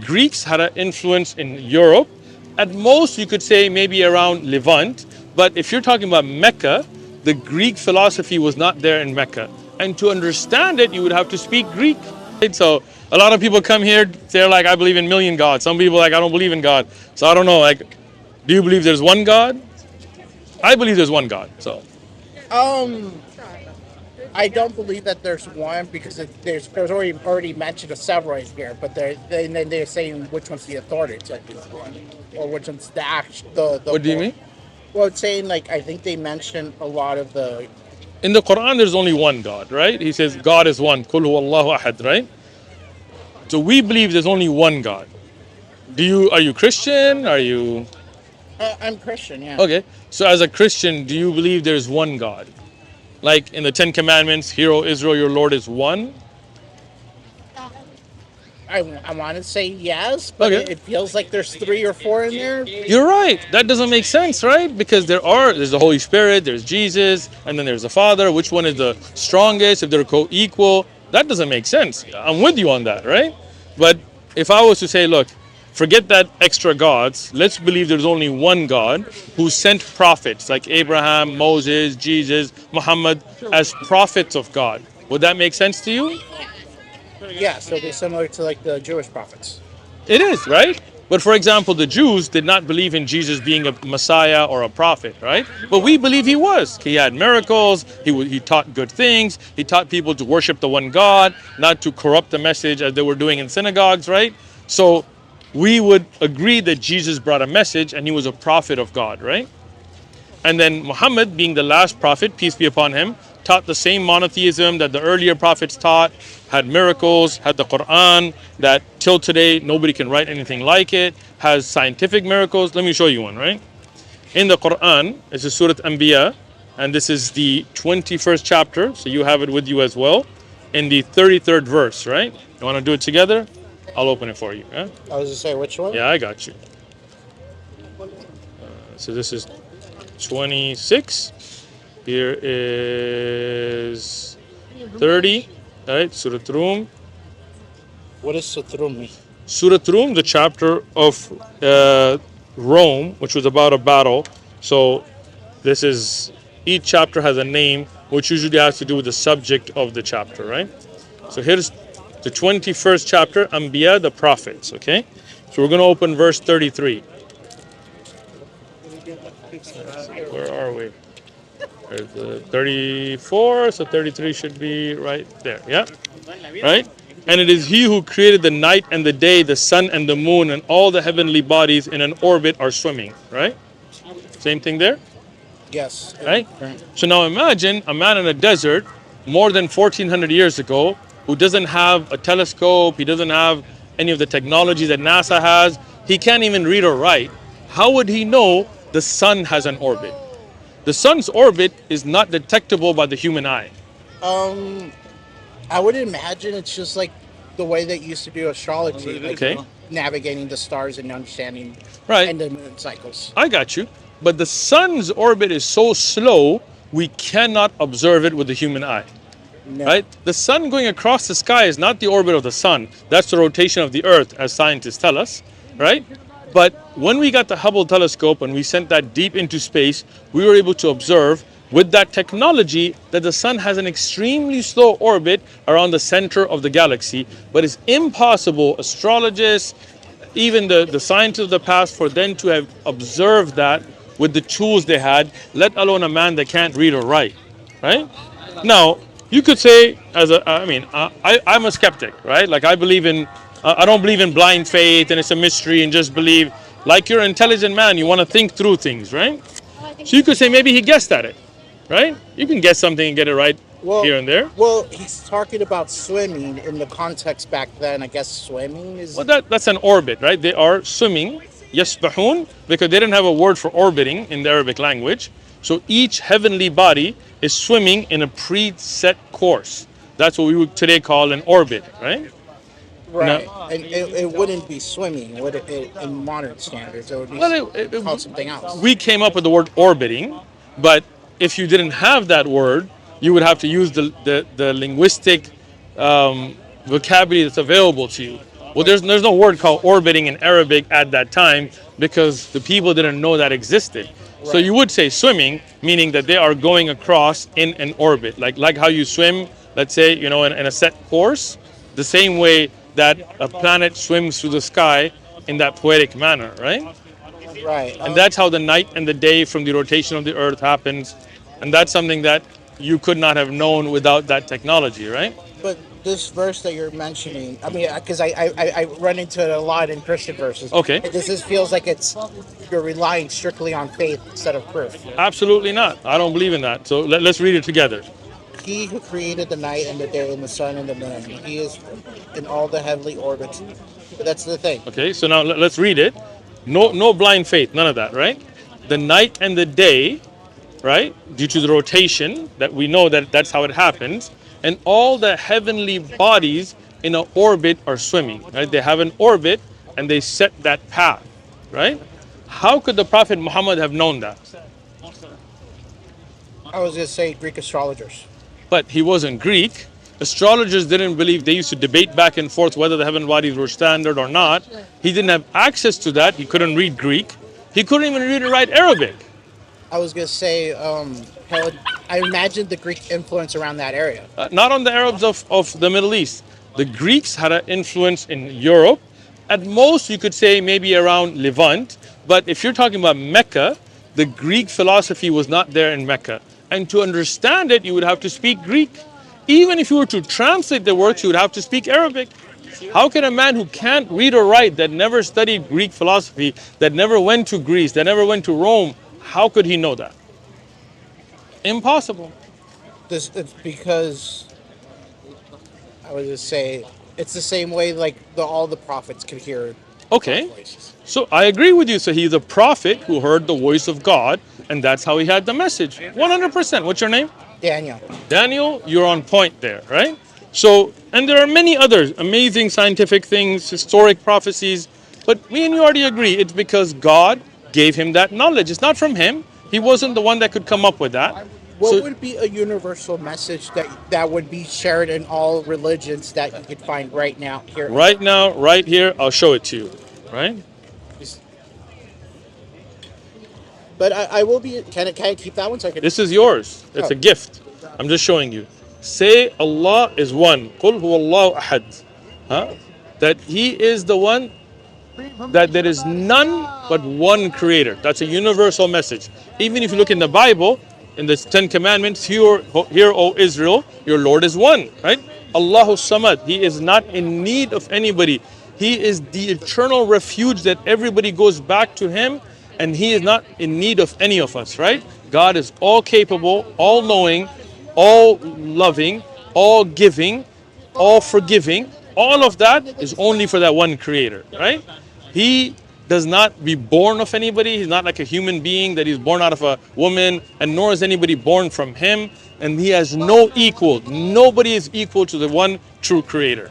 Greeks had an influence in Europe. At most, you could say maybe around Levant. But if you're talking about Mecca, the Greek philosophy was not there in Mecca. And to understand it, you would have to speak Greek. Right? So a lot of people come here, they're like, I believe in million gods. Some people are like, I don't believe in God. So I don't know, like, do you believe there's one God? I believe there's one God. So Um, I don't believe that there's one because there's already mentioned of several in here, but then they're saying which one's the authoritative one or which one's the act the what do you more. mean? Well, it's saying like I think they mentioned a lot of the. In the Quran, there's only one God, right? He says God is one. Qul huwallahu ahad, right? So we believe there's only one God. Are you Christian? Are you I'm Christian, yeah. okay? So as a Christian, do you believe there's one God? Like in the Ten Commandments, Hear, O Israel, your Lord is one. I want to say yes, but Okay, it feels like there's three or four in there. you're right. That doesn't make sense, right? Because there's the Holy Spirit, there's Jesus, and then there's the Father. Which one is the strongest? If they're co-equal, that doesn't make sense. I'm with you on that, right? But if I was to say, look, forget that extra gods. Let's believe there's only one God who sent prophets like Abraham, Moses, Jesus, Muhammad as prophets of God. Would that make sense to you? Yeah, so they're similar to like the Jewish prophets. It is, right? But for example, the Jews did not believe in Jesus being a Messiah or a prophet, right? But we believe he was. He had miracles, he taught good things, he taught people to worship the one God, not to corrupt the message as they were doing in synagogues, right? So we would agree that Jesus brought a message and he was a prophet of God, right? And then Muhammad, being the last prophet, peace be upon him, taught the same monotheism that the earlier prophets taught, had miracles, had the Quran that till today nobody can write anything like it, has scientific miracles. Let me show you one, right? In the Quran, this is Surah Anbiya, and this is the 21st chapter, so you have it with you as well, in the 33rd verse, right? You want to do it together? I'll open it for you. Yeah, I was to say which one? yeah, I got you. So this is 26. Here is 30. All right, Surah Rum. What is Sutrumi? Surah Rum, the chapter of Rome, which was about a battle. So this is, each chapter has a name, which usually has to do with the subject of the chapter, right? So here's the 21st chapter, Anbiya, the prophets, okay? So we're going to open verse 33. Where are we? There's the 34, so 33 should be right there, yeah? Right? And it is he who created the night and the day, the sun and the moon, and all the heavenly bodies in an orbit are swimming, right? Same thing there, Yes. right? So now imagine a man in a desert more than 1400 years ago who doesn't have a telescope, he doesn't have any of the technology that NASA has, he can't even read or write. How would he know the sun has an orbit? The sun's orbit is not detectable by the human eye. Um, I would imagine it's just like the way they used to do astrology, like Okay, navigating the stars and understanding right. and the moon cycles. I got you. But the sun's orbit is so slow, we cannot observe it with the human eye. No. Right? The sun going across the sky is not the orbit of the sun. That's the rotation of the earth, as scientists tell us. Right? But when we got the Hubble telescope and we sent that deep into space, we were able to observe with that technology that the sun has an extremely slow orbit around the center of the galaxy. But it's impossible, astrologists, even the scientists of the past, for them to have observed that with the tools they had, let alone a man that can't read or write, right? Now, you could say, I'm a skeptic, right? Like I don't believe in blind faith and it's a mystery and just believe. Like you're an intelligent man, you want to think through things, right? So you could say maybe he guessed at it, right? You can guess something and get it right Well, here and there. well, he's talking about swimming in the context back then. I guess swimming is. Well, that's an orbit, right? They are swimming, yasbahun, because they didn't have a word for orbiting in the Arabic language. So each heavenly body is swimming in a preset course. That's what we would today call an orbit, right? Right, Now, and it wouldn't be swimming, would it? In modern standards, it would be well, called something else. we came up with the word orbiting, but if you didn't have that word, you would have to use the linguistic vocabulary that's available to you. Well, there's no word called orbiting in Arabic at that time because the people didn't know that existed. So Right. you would say swimming, meaning that they are going across in an orbit, like how you swim, let's say, in a set course, the same way that a planet swims through the sky in that poetic manner, right? Right. And that's how the night and the day from the rotation of the Earth happens, and that's something that you could not have known without that technology, right? But this verse that you're mentioning, I mean, because I run into it a lot in Christian verses. Okay. This feels like it's you're relying strictly on faith instead of proof. Absolutely not. I don't believe in that. So let's read it together. He who created the night and the day and the sun and the moon, he is in all the heavenly orbits. But that's the thing. Okay, so now let's read it. No blind faith, none of that, right? The night and the day, right? Due to the rotation, that we know that that's how it happens, and all the heavenly bodies in an orbit are swimming, right? They have an orbit and they set that path, right? How could the Prophet Muhammad have known that? I was going to say Greek astrologers. But he wasn't Greek. Astrologers didn't believe, they used to debate back and forth whether the heaven bodies were standard or not. He didn't have access to that. He couldn't read Greek. He couldn't even read and write Arabic. I was going to say, I imagine the Greek influence around that area. Not on the Arabs of the Middle East. The Greeks had an influence in Europe. At most, you could say maybe around Levant. But if you're talking about Mecca, the Greek philosophy was not there in Mecca. And to understand it, you would have to speak Greek. Even if you were to translate the works, you would have to speak Arabic. How can a man who can't read or write, that never studied Greek philosophy, that never went to Greece, that never went to Rome, how could he know that? Impossible. It's because I was going to say it's the same way like all the prophets could hear Okay, voices. so I agree with you. So he's a prophet who heard the voice of God, and that's how he had the message. 100%. What's your name? Daniel. Daniel, you're on point there, right? So, and there are many others, amazing scientific things, historic prophecies, but me and you already agree it's because God gave him that knowledge. It's not from him. He wasn't the one that could come up with that. What So, would be a universal message that would be shared in all religions that you could find right now here? right now, right here, I'll show it to you, right? But I will be. Can I keep that one so I can? This is yours. It's a Oh. gift. I'm just showing you. Say Allah is one. Qul huwallahu ahad. Huh? That He is the one, that there is none but one creator. That's a universal message. Even if you look in the Bible, in the Ten Commandments, hear, O Israel, your Lord is one, right? Allahu Samad. He is not in need of anybody. He is the eternal refuge that everybody goes back to Him, and He is not in need of any of us, right? God is all capable, all knowing, all loving, all giving, all forgiving. All of that is only for that one creator, right? He does not be born of anybody. He's not like a human being that he's born out of a woman, and nor is anybody born from him. And he has no equal. Nobody is equal to the one true creator.